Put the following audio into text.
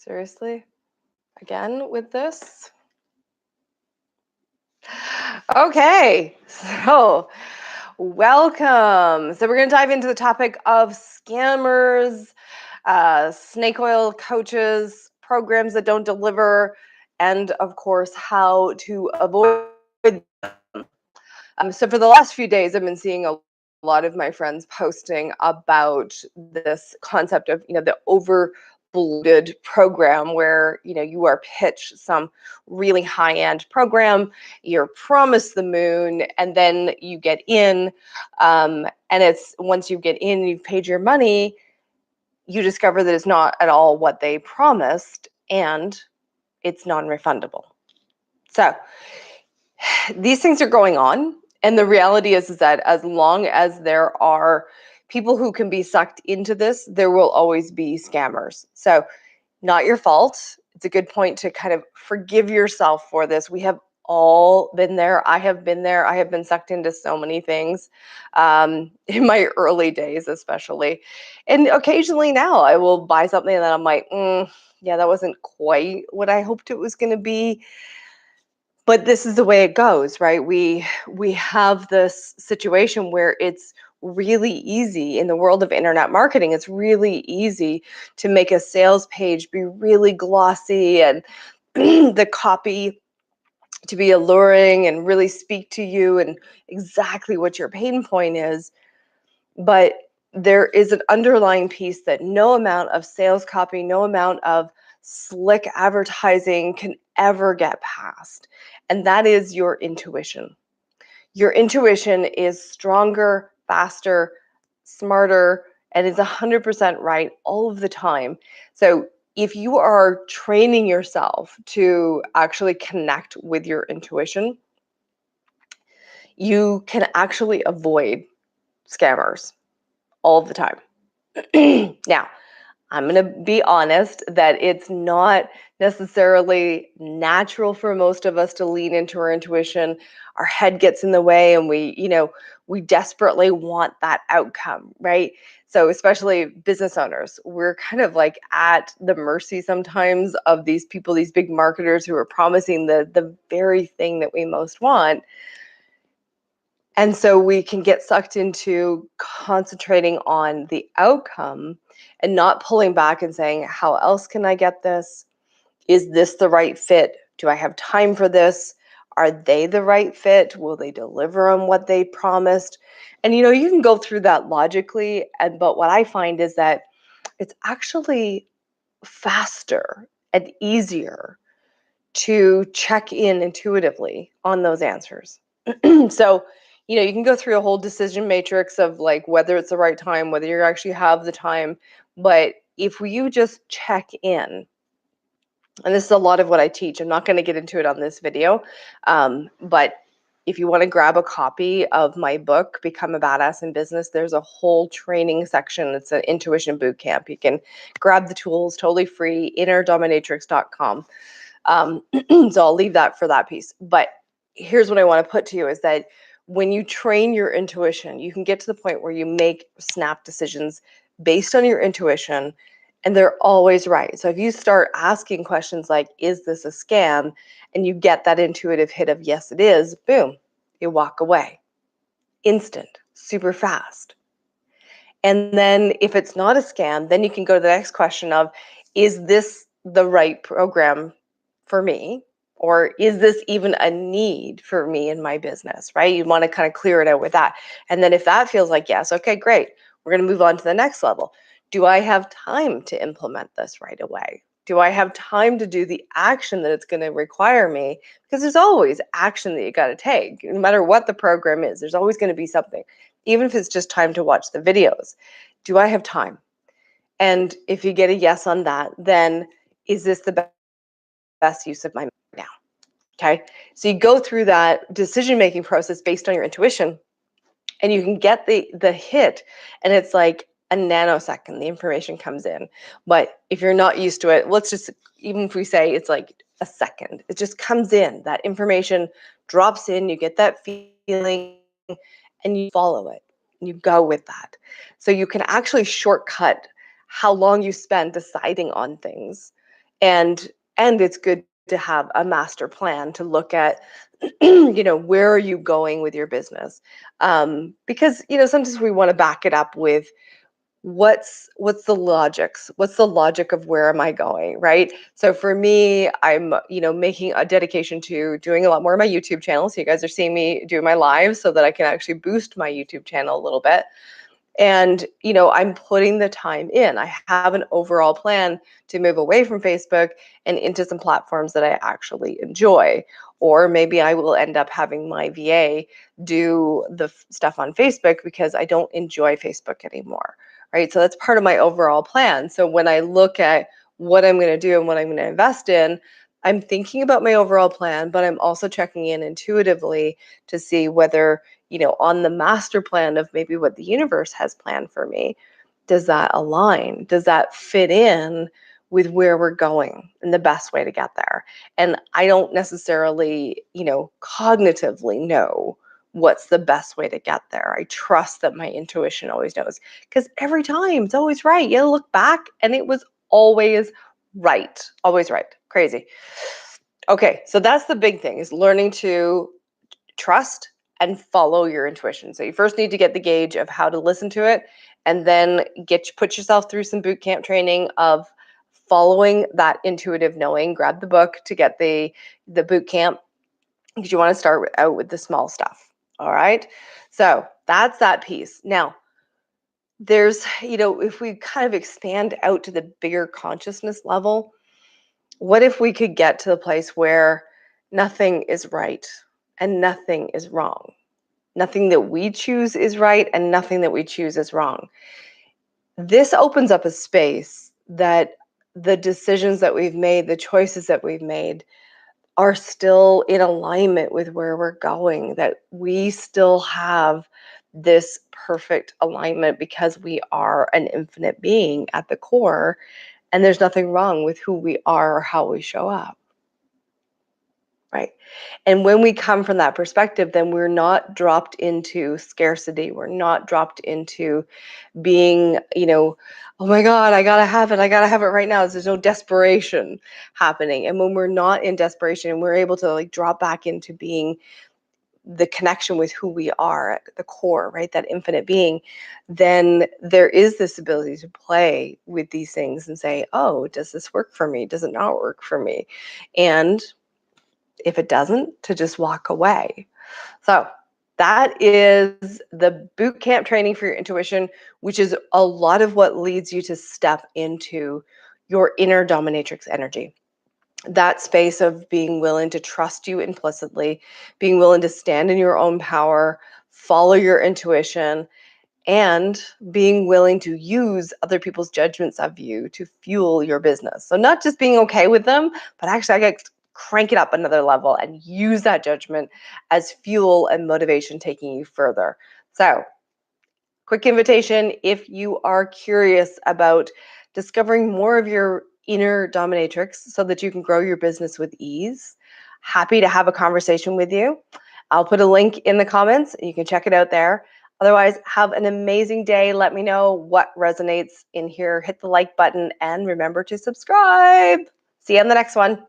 Seriously? Again with this? Okay, so welcome. So we're going to dive into the topic of scammers, snake oil coaches, programs that don't deliver, and of course, how to avoid them. So for the last few days, I've been seeing a lot of my friends posting about this concept of, the overbloated program where, you are pitched some really high-end program, you're promised the moon, and then you get in, and it's once you get in, you've paid your money, you discover that it's not at all what they promised, and it's non-refundable. So these things are going on, and the reality is that as long as there are people who can be sucked into this, there will always be scammers. So not your fault. It's a good point to kind of forgive yourself for this. We have all been there. I have been there. I have been sucked into so many things, in my early days especially, and occasionally now I will buy something and then I'm like, yeah, that wasn't quite what I hoped it was going to be. But this is the way it goes, right? We have this situation where it's really easy in the world of internet marketing. It's really easy to make a sales page be really glossy and the copy to be alluring and really speak to you and exactly what your pain point is. But there is an underlying piece that no amount of sales copy, no amount of slick advertising can ever get past. And that is your intuition. Your intuition is stronger, faster, smarter, and is 100% right all of the time. So if you are training yourself to actually connect with your intuition, you can actually avoid scammers all the time. Now, I'm going to be honest that it's not necessarily natural for most of us to lean into our intuition. Our head gets in the way and we desperately want that outcome, right? So especially business owners, we're kind of like at the mercy sometimes of these people, these big marketers who are promising the very thing that we most want. And so we can get sucked into concentrating on the outcome and not pulling back and saying, how else can I get this? Is this the right fit? Do I have time for this? Are they the right fit? Will they deliver on what they promised? And you can go through that logically, but what I find is that it's actually faster and easier to check in intuitively on those answers. So, you can go through a whole decision matrix of like whether it's the right time, whether you actually have the time. But if you just check in, and this is a lot of what I teach, I'm not going to get into it on this video, but if you want to grab a copy of my book, Become a Badass in Business, there's a whole training section. It's an intuition boot camp. You can grab the tools totally free, innerdominatrix.com. So I'll leave that for that piece. But here's what I want to put to you is that when you train your intuition, you can get to the point where you make snap decisions based on your intuition, and they're always right. So if you start asking questions like, is this a scam? And you get that intuitive hit of, yes, it is, boom, you walk away. Instant, super fast. And then if it's not a scam, then you can go to the next question of, is this the right program for me? Or is this even a need for me in my business, right? You want to kind of clear it out with that. And then if that feels like yes, okay, great. We're going to move on to the next level. Do I have time to implement this right away? Do I have time to do the action that it's going to require me? Because there's always action that you got to take. No matter what the program is, there's always going to be something, even if it's just time to watch the videos. Do I have time? And if you get a yes on that, then is this the best use of my money now? Okay. So you go through that decision-making process based on your intuition, and you can get the hit, and it's like a nanosecond, the information comes in. But if you're not used to it, let's just, even if we say it's like a second, it just comes in, that information drops in, you get that feeling, and you follow it, and you go with that. So you can actually shortcut how long you spend deciding on things And it's good to have a master plan to look at, where are you going with your business? Because sometimes we want to back it up with what's the logics, what's the logic of where am I going, right? So for me, I'm making a dedication to doing a lot more of my YouTube channel. So you guys are seeing me do my lives so that I can actually boost my YouTube channel a little bit. And I'm putting the time in. I have an overall plan to move away from Facebook and into some platforms that I actually enjoy. Or maybe I will end up having my VA do the stuff on Facebook because I don't enjoy Facebook anymore, right? So that's part of my overall plan. So when I look at what I'm going to do and what I'm going to invest in, I'm thinking about my overall plan, but I'm also checking in intuitively to see whether on the master plan of maybe what the universe has planned for me, does that align? Does that fit in with where we're going and the best way to get there? And I don't necessarily, cognitively know what's the best way to get there. I trust that my intuition always knows because every time it's always right. You look back and it was always right. Always right. Crazy. Okay, so that's the big thing is learning to trust and follow your intuition. So you first need to get the gauge of how to listen to it, and then put yourself through some boot camp training of following that intuitive knowing. Grab the book to get the boot camp because you want to start out with the small stuff. All right. So that's that piece. Now, there's, if we kind of expand out to the bigger consciousness level, what if we could get to the place where nothing is right and nothing is wrong? Nothing that we choose is right and nothing that we choose is wrong. This opens up a space that the decisions that we've made, the choices that we've made, are still in alignment with where we're going, that we still have this perfect alignment because we are an infinite being at the core, and there's nothing wrong with who we are or how we show up. Right. And when we come from that perspective, then we're not dropped into scarcity. We're not dropped into being, oh my God, I gotta have it. I gotta have it right now. There's no desperation happening. And when we're not in desperation and we're able to like drop back into being the connection with who we are at the core, right? That infinite being, then there is this ability to play with these things and say, oh, does this work for me? Does it not work for me? And if it doesn't, to just walk away. So that is the boot camp training for your intuition, which is a lot of what leads you to step into your inner dominatrix energy. That space of being willing to trust you implicitly, being willing to stand in your own power, follow your intuition, and being willing to use other people's judgments of you to fuel your business. So not just being okay with them, but actually I get crank it up another level and use that judgment as fuel and motivation taking you further. So quick invitation, if you are curious about discovering more of your inner dominatrix so that you can grow your business with ease, happy to have a conversation with you. I'll put a link in the comments. You can check it out there. Otherwise, have an amazing day. Let me know what resonates in here. Hit the like button and remember to subscribe. See you on the next one.